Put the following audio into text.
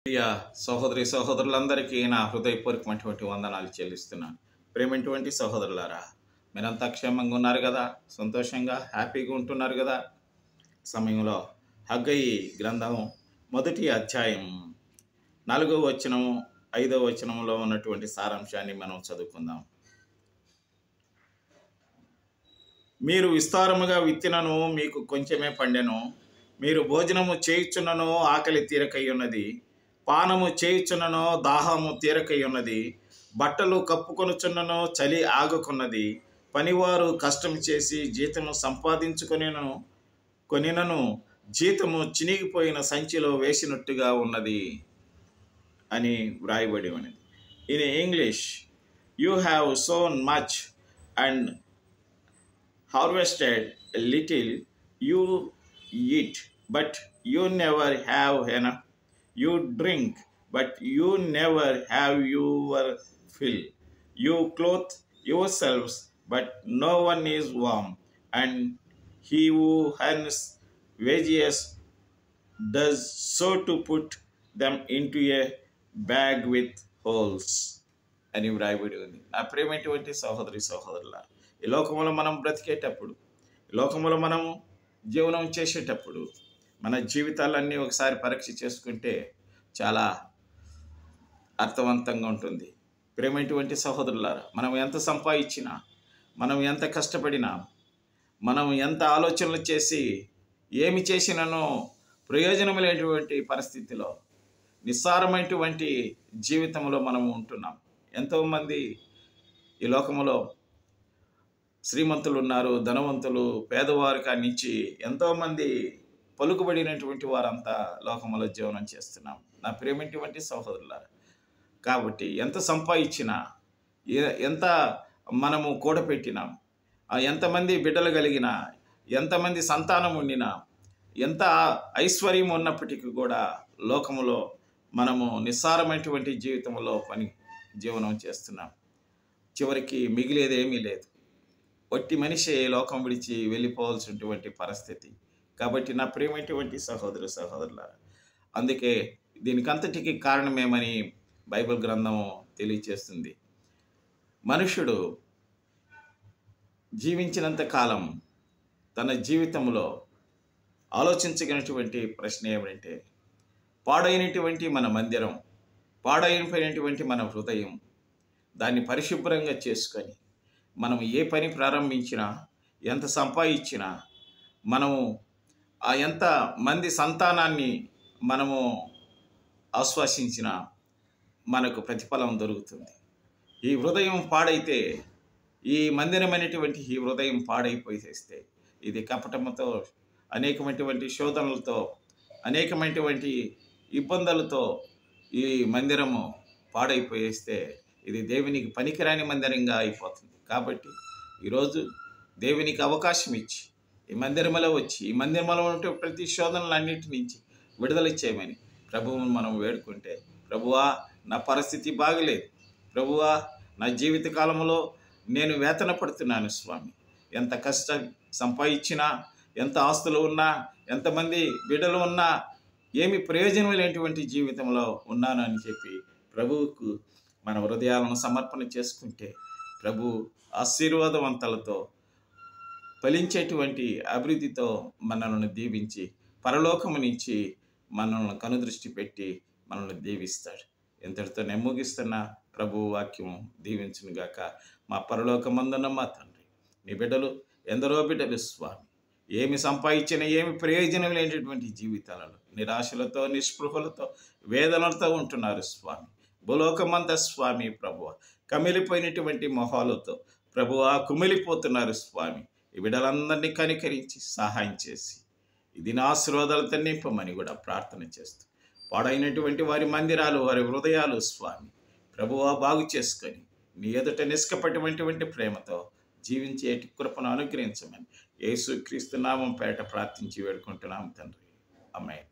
ప్రియ సహోదరి సహోదరులందరికీ నా హృదయపూర్వకమైనటువంటి వందనాలు చెల్లిస్తున్నాను. ప్రేమైనటువంటి సహోదరులారా, మీరంతా క్షేమంగా ఉన్నారు కదా, సంతోషంగా హ్యాపీగా ఉంటున్నారు కదా. సమయంలో హగ్గయి గ్రంథం 1వ అధ్యాయం 4వ వచనం 5వ వచనంలో ఉన్నటువంటి సారాంశాన్ని మనం చదువుకుందాం. మీరు విస్తారముగా విత్తినను మీకు కొంచెమే పండెను, మీరు భోజనము చేయుచున్నను ఆకలి తీరకై ఉన్నది, పానము చేయుచున్నను దాహము తీరకై ఉన్నది, బట్టలు కప్పుకొనుచున్నను చలి ఆగుకున్నది, పనివారు కష్టం చేసి జీతము కొనినను జీతము చినిగిపోయిన సంచిలో వేసినట్టుగా ఉన్నది అని వ్రాయబడి ఉన్నది. In English, you have sown much and harvested a little, you eat, but you never have enough. You drink, but you never have your fill. You clothe yourselves, but no one is warm. And he who earns wages does so to put them into a bag with holes. అని వ్రాయబడి ఉంది. నా ప్రేమైనటువంటి సహోదరి సహోదరులారా, ఈ లోకంలో మనం బ్రతికేటప్పుడు, ఈ లోకంలో మనం జీవనం చేసేటప్పుడు మన జీవితాలన్నీ ఒకసారి పరీక్ష చేసుకుంటే చాలా అర్థవంతంగా ఉంటుంది. ప్రేమైనటువంటి సహోదరులారా, మనం ఎంత సంపాదించినా, మనం ఎంత కష్టపడినా, మనం ఎంత ఆలోచనలు చేసి ఏమి చేసినానో ప్రయోజనం లేనటువంటి పరిస్థితిలో నిస్సారమైనటువంటి జీవితంలో మనం ఉంటున్నాం. ఎంతోమంది ఈ లోకంలో శ్రీమంతులు ఉన్నారు, ధనవంతులు, పేదవారి కానించి ఎంతోమంది పలుకుబడినటువంటి వారంతా లోకంలో జీవనం చేస్తున్నాం. నా ప్రేమైనటువంటి సహోదరులారా, కాబట్టి ఎంత సంపాదించినా, ఎంత మనము కూడపెట్టినాం, ఎంతమంది బిడ్డలు కలిగినా, ఎంతమంది సంతానం ఉండినా, ఎంత ఐశ్వర్యం ఉన్నప్పటికీ కూడా లోకములో మనము నిస్సారమైనటువంటి జీవనం చేస్తున్నాం. చివరికి మిగిలేది ఏమీ లేదు. ఒట్టి మనిషి లోకం విడిచి వెళ్ళిపోవాల్సినటువంటి పరిస్థితి. కాబట్టి నా ప్రియమైనటువంటి సహోదరులారా, అందుకే దీనికంతటికి కారణమేమని బైబిల్ గ్రంథం తెలియచేస్తుంది. మనుషుడు జీవించినంత కాలం తన జీవితంలో ఆలోచించగలిగినటువంటి ప్రశ్న ఏమిటంటే, పాడైనటువంటి మన మందిరం, పాడైపోయినటువంటి మన హృదయం, దాన్ని పరిశుభ్రంగా చేసుకొని మనం ఏ పని ప్రారంభించినా, ఎంత సంపాదించినా, మనము ఎంత మంది సంతానాన్ని మనము ఆశ్వాసించినా మనకు ప్రతిఫలం దొరుకుతుంది. ఈ హృదయం పాడైతే, ఈ మందిరమైనటువంటి ఈ హృదయం పాడైపోయేస్తే, ఇది కపటముతో, అనేకమైనటువంటి శోధనలతో, అనేకమైనటువంటి ఇబ్బందులతో ఈ మందిరము పాడైపోయేస్తే ఇది దేవునికి పనికిరాని మందిరంగా అయిపోతుంది. కాబట్టి ఈరోజు దేవునికి అవకాశం ఇచ్చి ఈ మందిరంలో వచ్చి, ఈ మందిరంలో ఉంటే ప్రతి శోధనలన్నిటి నుంచి విడుదల చేయమని ప్రభువును మనం వేడుకుంటే, ప్రభువా నా పరిస్థితి బాగలేదు, ప్రభువా నా జీవిత కాలంలో నేను వేతన పడుతున్నాను స్వామి, ఎంత కష్టం సంపాదించినా, ఎంత ఆస్తులు ఉన్నా, ఎంతమంది బిడ్డలు ఉన్నా ఏమి ప్రయోజనం లేనటువంటి జీవితంలో ఉన్నాను అని చెప్పి ప్రభువుకు మన హృదయాలను సమర్పణ చేసుకుంటే, ప్రభు ఆశీర్వాదవంతాలతో ఫలించేటువంటి అభివృద్ధితో మనల్ని దీవించి, పరలోకము నుంచి మనల్ని కనుదృష్టి పెట్టి మనల్ని దీవిస్తాడు. ఎంతటితో నేను ముగిస్తున్న ప్రభు వాక్యం దీవించునుగాక. మా పరలోకమందున్న మా తండ్రి, మీ బిడ్డలు ఎందరో బిడ్డలు స్వామి, ఏమి సంపాదించినా ఏమి ప్రయోజనం లేనటువంటి జీవితాలలో నిరాశలతో, నిస్పృహలతో, వేదనలతో ఉంటున్నారు స్వామి. భూలోకమంతా స్వామి ప్రభువ కమిలిపోయినటువంటి మొహాలతో ప్రభువ కుమిలిపోతున్నారు స్వామి. ఈ బిడ్డలందరినీ కనికరించి సహాయం చేసి ఇది నా ఆశీర్వాదాలతో నింపమని కూడా ప్రార్థన చేస్తూ, పాడైనటువంటి వారి మందిరాలు, వారి హృదయాలు స్వామి ప్రభువ బాగు చేసుకొని నీ ఎదుట నిష్కపటమైనటువంటి ప్రేమతో జీవించేటి కృపను అనుగ్రహించమని యేసుక్రీస్తు నామం పేట ప్రార్థించి వేడుకుంటున్నాం తండ్రి. ఆమేన్.